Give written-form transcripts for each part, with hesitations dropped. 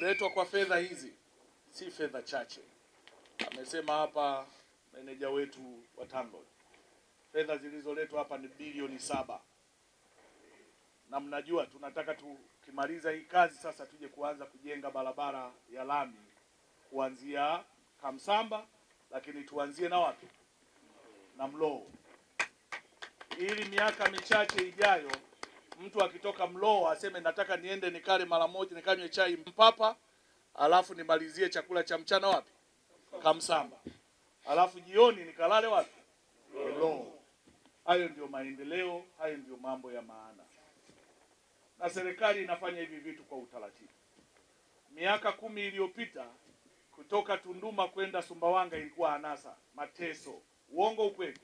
Kuletwa kwa fedha hizi si fedha chache. Amesema hapa meneja wetu wa TANROADS, fedha zilizoletwa hapa ni bilioni 7. Na mnajua tunataka tukimaliza hii kazi sasa tuje kuanza kujenga barabara ya lami kuanzia Kamsamba, lakini tuanzie na wapi? Na Mlowo. Ili miaka michache ijayo mtu akitoka Mlowo aseme nataka niende nikale mara moja nikanywe chai Mpapa, alafu nimalizie chakula cha mchana wapi? Kamsamba. Alafu jioni nikalale wapi? Mlowo. Hayo ndio maendeleo, hayo ndio mambo ya maana. Na serikali inafanya hivi vitu kwa utaratibu. Miaka 10 iliyopita kutoka Tunduma kwenda Sumbawanga ilikuwa anasa, mateso. Uongo ukweli?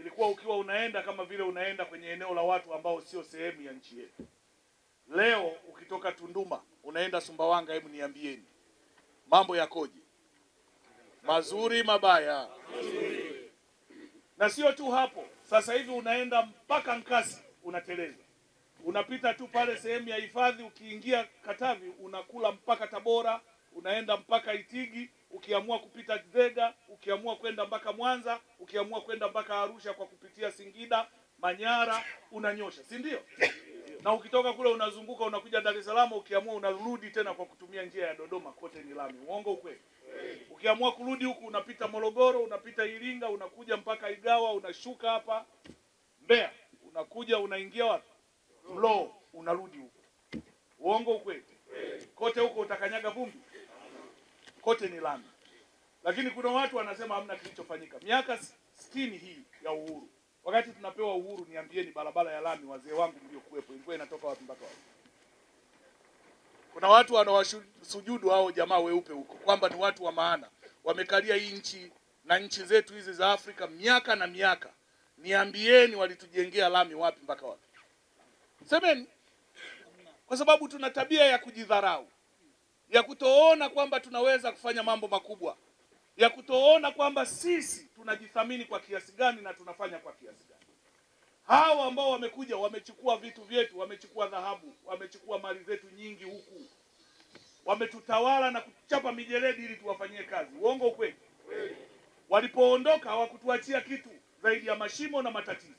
Ilikuwa ukiwa unaenda kama vile unaenda kwenye eneo la watu ambao sio sehemu ya nchi yetu. Leo ukitoka Tunduma unaenda Sumbawanga, hebu niambieni mambo yakoje? Mazuri, mabaya? Mazuri. Na sio tu hapo, sasa hivi unaenda mpaka Nkasi unateleza. Unapita tu pale sehemu ya hifadhi, ukiingia Katavi unakula mpaka Tabora, unaenda mpaka Itigi, ukiamua kupita Nzega, ukiamua kwenda mpaka Mwanza, ukiamua kwenda mpaka Arusha kwa kupitia Singida, Manyara, unanyosha, si ndio? Na ukitoka kule unazunguka unakuja Dar es Salaam, ukiamua unarudi tena kwa kutumia njia ya Dodoma, kote ni lami. Uongo ukweli? Ukiamua kurudi huku unapita Morogoro, unapita Iringa, unakuja mpaka Igawa, unashuka hapa Mbeya, unakuja unaingia wapi? Mlowo, unarudi huko. Uongo ukweli? Kote huko utakanyaga vumbi, kote ni lami. Lakini kuna watu wanasema hamna kilichofanyika. Miaka 60 hii ya uhuru, wakati tunapewa uhuru, niambieni barabara ya lami wazee wangu mliokuwepo ilikuwa inatoka wapi mpaka wapi? Kuna watu wanawasujudu hao jamaa weupe huko kwamba ni watu wa maana, wamekalia hii nchi na nchi zetu hizi za Afrika miaka na miaka. Niambieni walitujengea lami wapi mpaka wapi? Semeni. Kwa sababu tuna tabia ya kujidharau, ya kutoona kwamba tunaweza kufanya mambo makubwa, ya kutoona kwamba sisi tunajithamini kwa kiasi gani na tunafanya kwa kiasi gani. Hao ambao wamekuja wamechukua vitu vyetu, wamechukua dhahabu, wamechukua mali zetu nyingi huku, wametutawala na kuchapa mijeledi ili tuwafanyie kazi. Uongo ukweli? Walipoondoka hawakutuachia kitu zaidi ya mashimo na matatizo,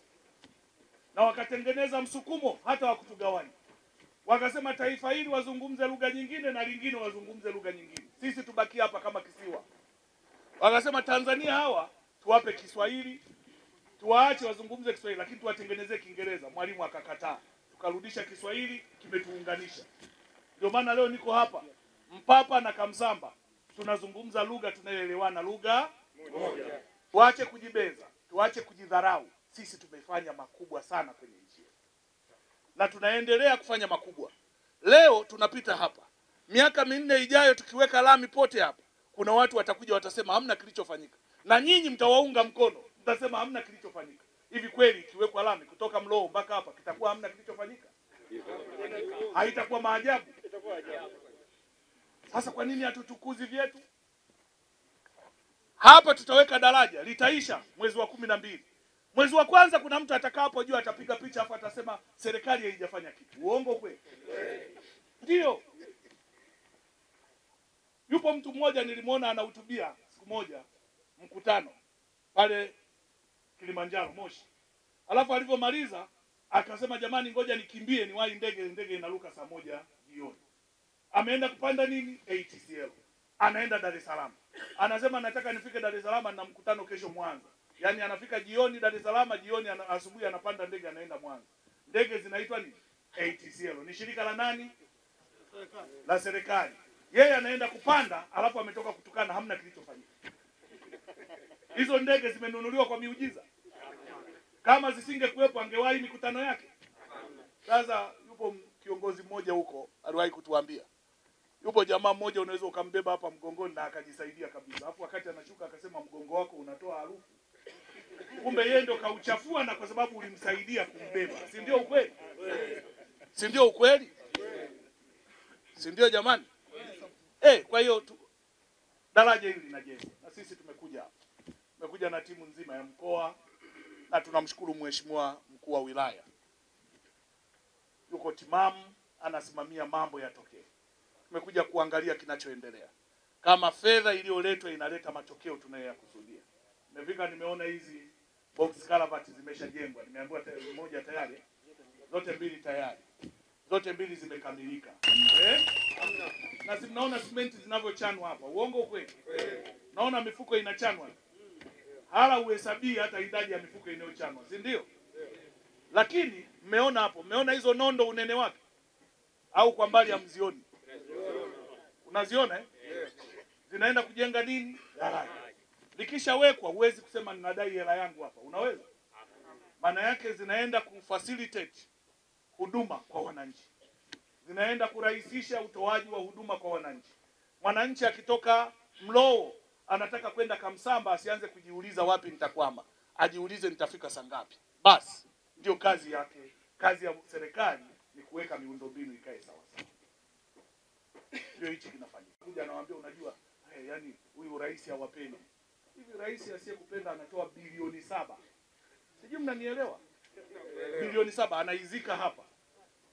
na wakatengeneza msukumo hata wakutugawanya. Wakasema taifa hili wazungumze lugha nyingine na lingine wazungumze lugha nyingine, sisi tubaki hapa kama kisiwa. Wakasema Tanzania hawa tuwape Kiswahili, tuwaache wazungumze Kiswahili, lakini tuwatengenezee Kiingereza. Mwalimu akakataa, tukarudisha Kiswahili, kimetuunganisha. Ndio maana leo niko hapa Mpapa na Kamsamba tunazungumza lugha tunayoelewana, lugha moja. Tuache kujibeza, tuache kujidharau. Sisi tumefanya makubwa sana kwenye nchi yetu na tunaendelea kufanya makubwa. Leo tunapita hapa, miaka 4 ijayo tukiweka lami pote hapa, kuna watu watakuja watasema hamna kilichofanyika, na nyinyi mtawaunga mkono, mtasema hamna kilichofanyika. Hivi kweli ikiwekwa lami kutoka Mlowo mpaka hapa kitakuwa hamna kilichofanyika? Haitakuwa maajabu? Sasa kwa nini hatutukuzi vyetu? Hapa tutaweka daraja, litaisha mwezi wa 12. Mwezi wa kwanza kuna mtu atakapo jua atapiga picha hapo atasema serikali haijafanya kitu. Uongo kweli? Ndio. Yupo mtu mmoja nilimwona anahutubia siku moja mkutano pale Kilimanjaro Moshi. Alafu alivyomaliza akasema jamani ngoja nikimbie niwahi ndege inaruka saa 1 jioni. Ameenda kupanda nini? ATCL. Anaenda Dar es Salaam. Anasema nataka nifike Dar es Salaam na mkutano kesho Mwanza. Yaani anafika jioni Dar es Salaam, jioni asubuhi anapanda ndege anaenda Mwanza. Ndege zinaitwa nini? ATCL. Ni shirika la nani? La serikali. Yeye anaenda kupanda, alafu ametoka kutukana, hamna kilichofanyika. Hizo ndege zimenunuliwa kwa miujiza? Kama zisingekuwepo angewahi mikutano yake? Sasa yupo kiongozi mmoja huko aliwahi kutuambia, yupo jamaa mmoja unaweza ukambeba hapa mgongoni na akajisaidia kabisa. Alafu wakati anashuka akasema mgongo wako unatoa harufu. Kumbe yeye ndio kauchafua na kwa sababu ulimsaidia kumbeba. Si ndio ukweli? Si ndio ukweli? Si ndio jamani? Kwa hiyo daraja hili linajengwa na sisi tumekuja hapa. Tumekuja na timu nzima ya mkoa na tunamshukuru mheshimiwa mkuu wa wilaya. Yuko timamu, anasimamia mambo yatokee. tumekuja kuangalia kinachoendelea. Kama fedha iliyoletwa inaleta matokeo tunayoyakusudia. Nimefika nimeona hizi box culvert zimeshajengwa. Nimeambiwa moja tayari, zote mbili tayari. Zote mbili zimekamilika. Na si mnaona simenti zinavyochanwa hapa. Uongo kweli? Naona mifuko inachanwa. Hala uhesabii hata idadi ya mifuko inayochanwa, si ndio? Lakini mmeona hapo, mmeona hizo nondo unene wake? Au kwa mbali hamzioni? Unaziona Zinaenda kujenga nini? Daraja. Likishawekwa huwezi kusema ninadai hela yangu hapa. Unaweza? Maana yake zinaenda kufacilitate huduma kwa wananchi. Zinaenda kurahisisha utoaji wa huduma kwa wananchi. Mwananchi akitoka Mlowo anataka kwenda Kamsamba asianze kujiuliza wapi nitakwama. Ajiulize nitafika saa ngapi. Basi ndio kazi yake. Kazi ya serikali ni kuweka miundombinu ikae sawa sawa. Ndio hichi kinafanyika. Kuja anawaambia unajua, yani huyu rais hawapendi. Hivi rais asiyekupenda anatoa bilioni 7. Sijui mnanielewa? Bilioni 7 anaizika hapa.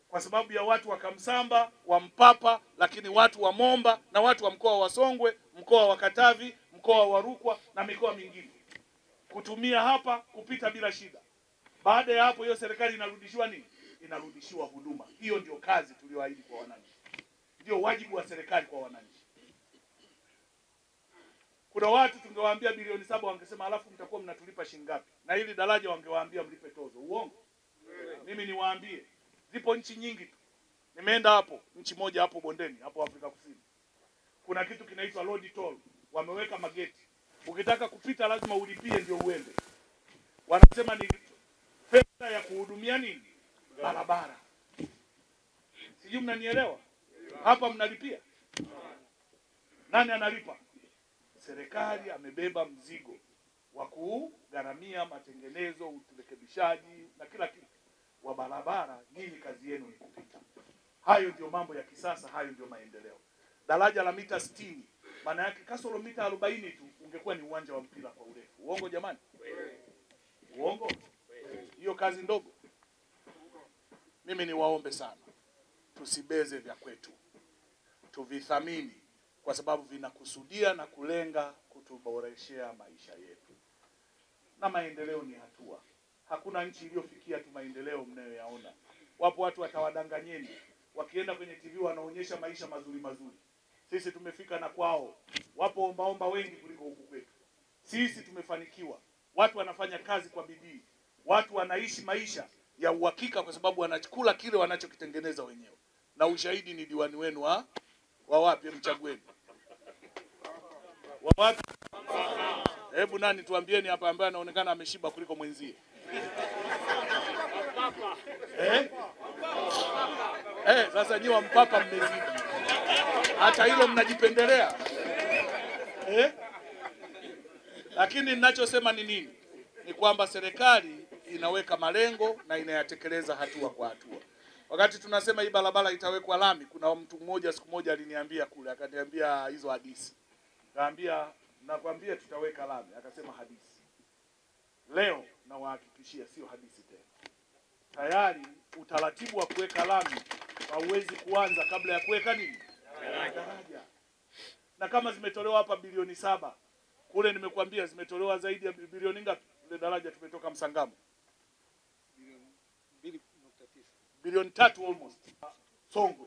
Kwa sababu ya watu wa Kamsamba, wa Mpapa, lakini watu wa Momba na watu wa mkoa wa Songwe, mkoa wa Katavi, mkoa wa Rukwa na mikoa mingine. Kutumia hapa kupita bila shida. Baada ya hapo hiyo serikali inarudishiwa nini? Inarudishiwa huduma. Hiyo ndio kazi tuliyoahidi kwa wananchi. Ndio wajibu wa serikali kwa wananchi. Kuna watu tungewaambia bilioni 7 wangesema alafu mtakuwa mnatulipa shilingi ngapi? Na hili daraja wangewaambia mlipe tozo. Uongo? Mimi niwaambie, zipo nchi nyingi tu. Nimeenda hapo, nchi moja hapo bondeni, hapo Afrika Kusini. Kuna kitu kinaitwa road toll. Wameweka mageti. Ukitaka kupita lazima ulipie ndio uende. Wanasema ni fedha ya kuhudumia nini? Barabara. Sijui mnanielewa? Hapa mnalipia. Nani analipa? Serikali amebeba mzigo wa kugharamia matengenezo, urekebishaji na kila kitu wa barabara. Nyinyi kazi yenu ni kupita. Hayo ndio mambo ya kisasa, hayo ndio maendeleo. Daraja la mita 60, maana yake kasoro mita 40 tu ungekuwa ni uwanja wa mpira kwa urefu. Uongo jamani? Uongo? Hiyo kazi ndogo. Mimi niwaombe sana, tusibeze vya kwetu. Tuvithamini kwa sababu vinakusudia na kulenga kutuboreshea maisha yetu. Na maendeleo ni hatua. Hakuna nchi iliyofikia tu maendeleo mnayoyaona. Wapo watu watawadanganyeni. Wakienda kwenye TV wanaonyesha maisha mazuri mazuri. Sisi tumefika na kwao. Wapo ombaomba wengi kuliko huku kwetu. Sisi tumefanikiwa. Watu wanafanya kazi kwa bidii. Watu wanaishi maisha ya uhakika kwa sababu wanakula kile wanachokitengeneza wenyewe. Na ushahidi ni diwani wenu wa wapi mchagueni? Wa wapi? Hebu nani tuambieni hapa ambaye anaonekana ameshiba kuliko mwenzie? Sasa nyiwa Mpapa mmezidi. Hata hilo mnajipendelea. Lakini ninachosema ni nini? Ni kwamba serikali inaweka malengo na inayatekeleza hatua kwa hatua. Wakati tunasema hii barabara itawekwa lami, kuna mtu mmoja siku moja aliniambia kule, akaniambia hizo hadithi. Nakwambia tutaweka lami, akasema hadithi. Leo na wahakikishia sio hadithi tena. Tayari utaratibu wa kuweka lami hauwezi kuanza kabla ya kuweka nini? Daraja. Na kama zimetolewa hapa bilioni 7, kule nimekuambia zimetolewa zaidi ya bilioni ngapi? Ile daraja tumetoka Msangamo. Bilioni 3 almost. Songwe.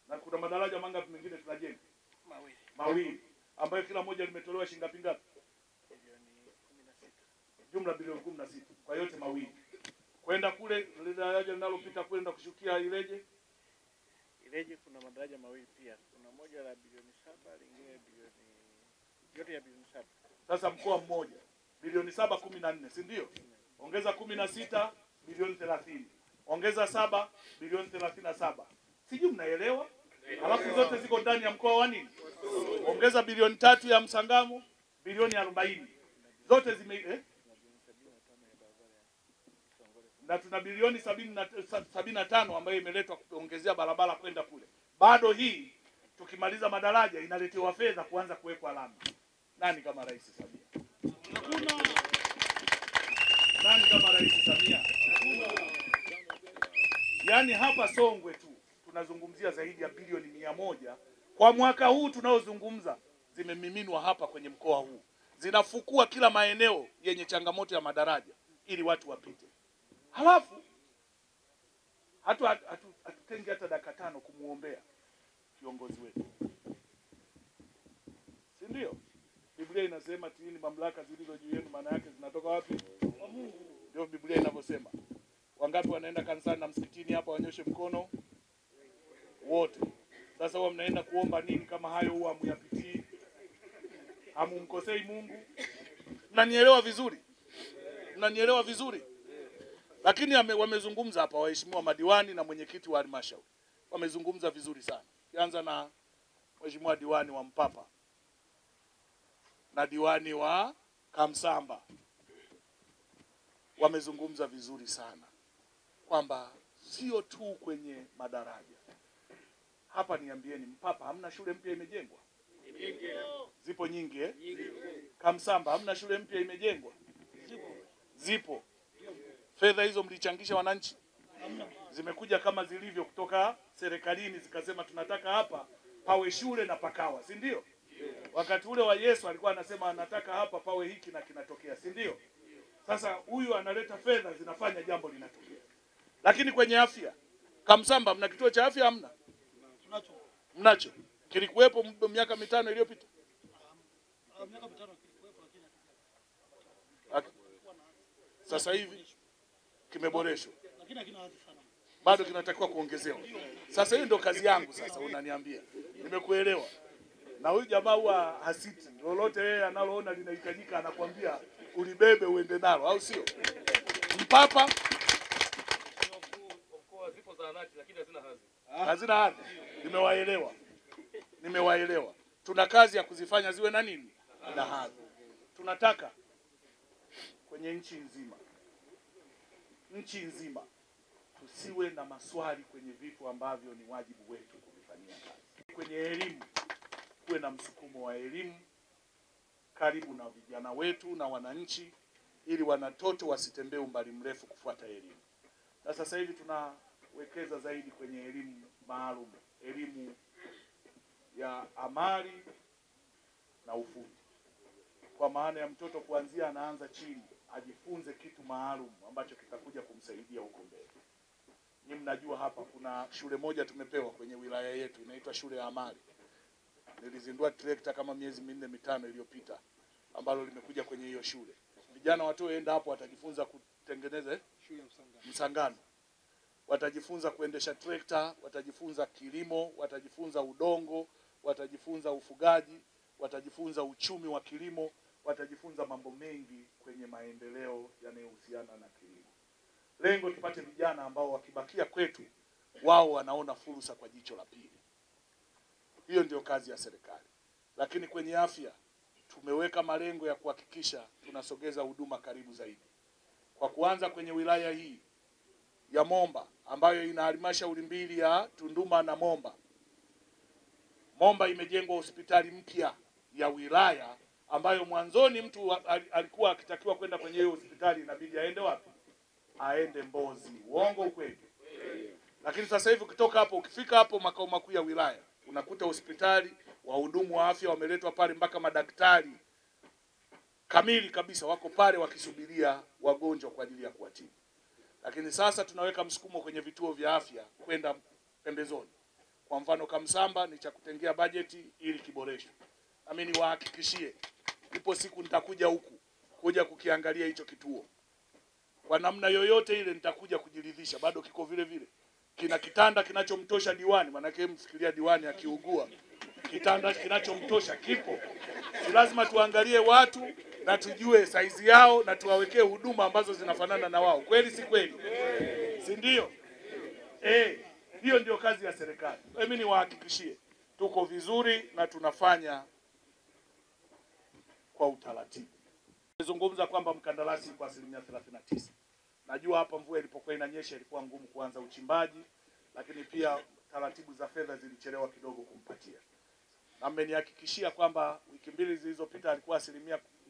Na kuna madaraja mangapi mengine tunajenga? Mawili. Ambayo kila moja limetolewa shilingi ngapi? Bilioni 16. Jumla bilioni 16. Kwa yote mawili. Kwenda kule ile daraja linalopita kwenda kushukia Ileje. Ileje kuna madaraja mawili pia. Kuna moja la bilioni 7, lingine bilioni yote ya bilioni 7. Sasa mkoa mmoja bilioni 7 14, si ndio? Ongeza 16 bilioni 30. Ongeza 7 bilioni 37. Sijui mnaelewa? Alafu zote ziko ndani ya mkoa wa nini? Ongeza bilioni 3 ya Msangamo, bilioni 40. Zote na tuna bilioni 75 ambayo imeletwa kuongezea barabara kwenda kule. Bado hii tukimaliza madaraja inaletewa fedha kuanza kuwekwa lami. Nani kama Rais Samia? Hakuna. Nani kama Rais Samia? Hakuna. Yaani hapa Songwe tu tunazungumzia zaidi ya bilioni 100 kwa mwaka huu tunaozungumza, zimemiminwa hapa kwenye mkoa huu, zinafukua kila maeneo yenye changamoto ya madaraja ili watu wapite. Halafu hatutengi hata dakika 5 kumuombea kiongozi wetu, si ndio? Biblia inasema tiini mamlaka zilizo juu yenu, maana yake zinatoka wapi? Kwa Mungu. Ndio Biblia inavyosema. Wangapi wanaenda kanisani na msikitini hapa wanyoshe mkono? Wote. Sasa huwa mnaenda kuomba nini kama hayo huwa hamuyapitii? Hamumkosei Mungu? Mnanielewa vizuri? Mnanielewa vizuri? Lakini wamezungumza hapa waheshimiwa madiwani na mwenyekiti wa halmashauri. Wamezungumza vizuri sana. Kianza na mheshimiwa diwani wa Mpapa na diwani wa Kamsamba. Wamezungumza vizuri sana kwamba sio tu kwenye madaraja. Hapa niambieni, Mpapa hamna shule mpya imejengwa? Zipo nyingi eh? Kamsamba hamna shule mpya imejengwa? Zipo. Fedha hizo mlichangisha wananchi? Zimekuja kama zilivyo kutoka serikalini, zikasema tunataka hapa pawe shule na pakawa, si ndio? Wakati ule wa Yesu alikuwa anasema anataka hapa pawe hiki na kinatokea, si ndio? Sasa huyu analeta fedha zinafanya jambo linatokea. Lakini kwenye afya, Kamsamba mna kituo cha afya hamna? Mnacho. Kilikuwepo miaka 5 iliyopita? Miaka 5 kilikuwepo lakini sasa hivi kimeboreshwa. Lakini hakina hadhi sana. Bado kinatakiwa kuongezewa. Sasa hiyo ndio kazi yangu sasa, unaniambia. Nimekuelewa. Na huyu jamaa huwa hasiti. Lolote yeye analoona linahitajika anakuambia ulibebe uende nalo, au sio? Mpapa mkoa zipo zahanati lakini hazina hadhi. Hazina hadhi. Nimewaelewa. Tuna kazi ya kuzifanya ziwe na nini? Na hadhi. Tunataka kwenye nchi nzima tusiwe na maswali kwenye vitu ambavyo ni wajibu wetu kuvifanyia kazi. Kwenye elimu kuwe na msukumo wa elimu karibu na vijana wetu na wananchi, ili wanatoto wasitembee umbali mrefu kufuata elimu. Na sasa hivi tunawekeza zaidi kwenye elimu maalum, elimu ya amali na ufundi. Kwa maana ya mtoto kuanzia anaanza chini ajifunze kitu maalum ambacho kitakuja kumsaidia huko mbele. Ni mnajua hapa kuna shule moja tumepewa kwenye wilaya yetu inaitwa shule ya amali. Nilizindua trekta kama miezi 4-5 iliyopita ambalo limekuja kwenye hiyo shule. Vijana watoenda hapo watajifunza kutengeneza shule ya Msangano. Watajifunza kuendesha trekta, watajifunza kilimo, watajifunza udongo, watajifunza ufugaji, watajifunza uchumi wa kilimo, watajifunza mambo mengi kwenye maendeleo yanayohusiana na kilimo. Lengo tupate vijana ambao wakibakia kwetu wao wanaona fursa kwa jicho la pili. Hiyo ndio kazi ya serikali. Lakini kwenye afya tumeweka malengo ya kuhakikisha tunasogeza huduma karibu zaidi. Kwa kuanza kwenye wilaya hii ya Momba ambayo ina halmashauri mbili ya Tunduma na Momba. Momba imejengwa hospitali mpya ya wilaya ambayo mwanzoni mtu alikuwa akitakiwa kwenda kwenye hiyo hospitali inabidi aende wapi? Aende Mbozi. Uongo ukweli? Lakini sasa hivi ukitoka hapo ukifika hapo makao makuu ya wilaya unakuta hospitali, wahudumu wa afya wameletwa pale, mpaka madaktari kamili kabisa wako pale wakisubiria wagonjwa kwa ajili ya kuwatibu. Lakini sasa tunaweka msukumo kwenye vituo vya afya kwenda pembezoni. Kwa mfano Kamsamba ni cha kutengea bajeti ili kiboreshwe. Nami niwahakikishie ipo siku nitakuja huku kuja kukiangalia hicho kituo. Kwa namna yoyote ile nitakuja kujiridhisha bado kiko vile vile. Kina kitanda kinachomtosha diwani, maana yake mfikiria diwani akiugua kitanda kinachomtosha kipo. Si lazima tuangalie watu na tujue saizi yao na tuwawekee huduma ambazo zinafanana na wao. Kweli si kweli? Si ndio? Hiyo ndio kazi ya serikali. Mimi niwahakikishie tuko vizuri na tunafanya kwa utaratibu. Nimezungumza kwamba mkandarasi kwa 39%. Najua hapa mvua ilipokuwa inanyesha ilikuwa ngumu kuanza uchimbaji, lakini pia taratibu za fedha zilichelewa kidogo kumpatia. Na mmenihakikishia kwamba wiki 2 zilizopita alikuwa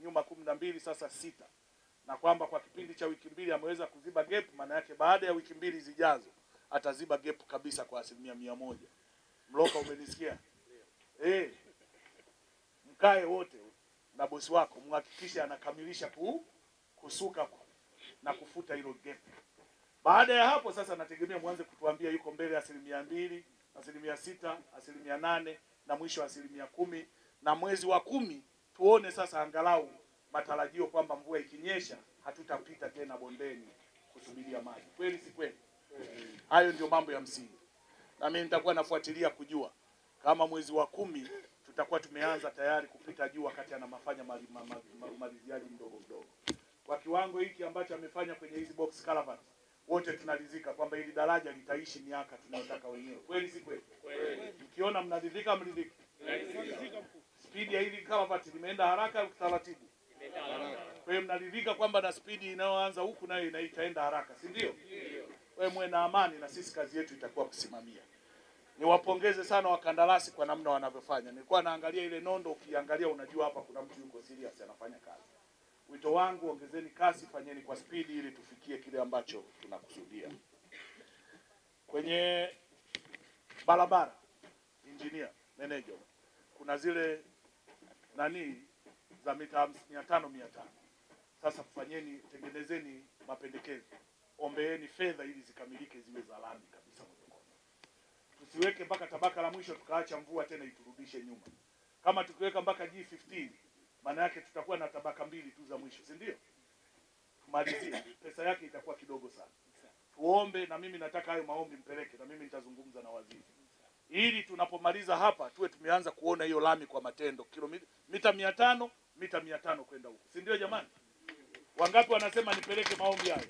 nyuma 12, sasa 6. Na kwamba kwa kipindi cha wiki 2 ameweza kuziba gap, maana yake baada ya wiki 2 zijazo ataziba gap kabisa kwa 100%. Mloka, umenisikia? Mkae wote na bosi wako mhakikishe anakamilisha kusuka na kufuta hilo gap. Baada ya hapo sasa nategemea mwanze kutuambia yuko mbele 2%, 6%, 8% na mwisho 10%, na mwezi wa 10 tuone sasa angalau matarajio kwamba mvua ikinyesha hatutapita tena bondeni kusubiria maji. Kweli si kweli? Hayo ndio mambo ya msingi. Na mimi nitakuwa nafuatilia kujua kama mwezi wa 10 tutakuwa tumeanza tayari kupita juu wakati anafanya maliziaji mdogo mdogo. Kwa kiwango hiki ambacho amefanya kwenye hizi box culvert, wote tunalizika kwamba hili daraja litaishi miaka tunayotaka wenyewe. Kweli si kweli? Mkiona mnaridhika, mridhika. Speed ya hili culvert limeenda haraka au taratibu? Kwa hiyo mnaridhika kwamba na speed inayoanza huku nayo itaenda haraka, si ndio? Wewe mwe na amani na sisi kazi yetu itakuwa kusimamia. Niwapongeze sana wakandarasi kwa namna wanavyofanya. Nilikuwa naangalia ile nondo, ukiangalia unajua hapa kuna mtu yuko serious anafanya kazi. Wito wangu, ongezeni kasi, fanyeni kwa speed ili tufikie kile ambacho tunakusudia. Kwenye barabara, engineer, manager, kuna zile za mita 500. Sasa fanyeni, tengenezeni mapendekezo. Ombeeni fedha ili zikamilike ziwe za lami kabisa. Tusiweke mpaka tabaka la mwisho tukaacha mvua tena iturudishe nyuma. Kama tukiweka mpaka G15, maana yake tutakuwa na tabaka 2 tu za mwisho, si ndio? Tumalizie, pesa yake itakuwa kidogo sana. Tuombe, na mimi nataka hayo maombi mpeleke, na mimi nitazungumza na waziri. Ili tunapomaliza hapa tuwe tumeanza kuona hiyo lami kwa matendo, kilomita 500, mita 500 kwenda huko. Si ndio jamani? Wangapi wanasema nipeleke maombi hayo?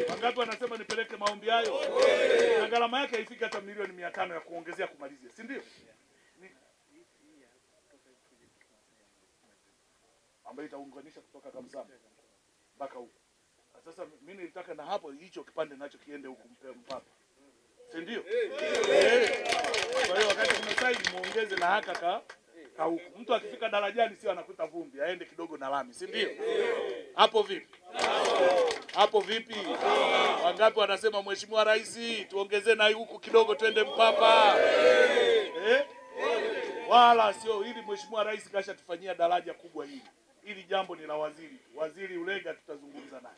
Wangapi wanasema nipeleke maombi hayo? Na gharama yake haifiki hata milioni 500 ya kuongezea kumalizia, si ndio? Ambayo itaunganisha kutoka Kamsamba mpaka huko. Sasa mimi nilitaka na hapo hicho kipande nacho kiende huko mpaka. Si ndio? Kwa hiyo wakati tumesaini muongeze na haka ka huko. Mtu akifika darajani sio anakuta vumbi, aende kidogo na lami, si ndio? Hapo vipi? Hapo vipi? Wangapi wanasema Mheshimiwa Rais tuongezee na huku kidogo twende Mpapa? Wala sio ili Mheshimiwa Rais kasha tufanyia daraja kubwa hili. Hili jambo ni la waziri. Waziri Ulega tutazungumza naye.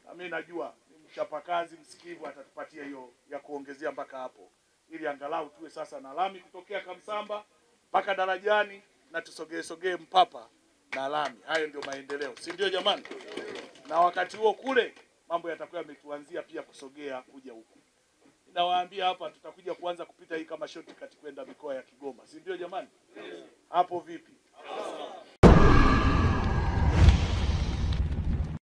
Na mimi najua ni mchapakazi msikivu, atatupatia hiyo ya kuongezea mpaka hapo. Ili angalau tuwe sasa na lami kutokea Kamsamba mpaka darajani na tusogee Mpapa na lami. Hayo ndio maendeleo. Si ndio jamani? Na wakati huo kule mambo yatakuwa yametuanzia pia kusogea kuja huku. Nawaambia hapa tutakuja kuanza kupita hii kama shortcut kwenda mikoa ya Kigoma. Si ndio jamani? Hapo vipi?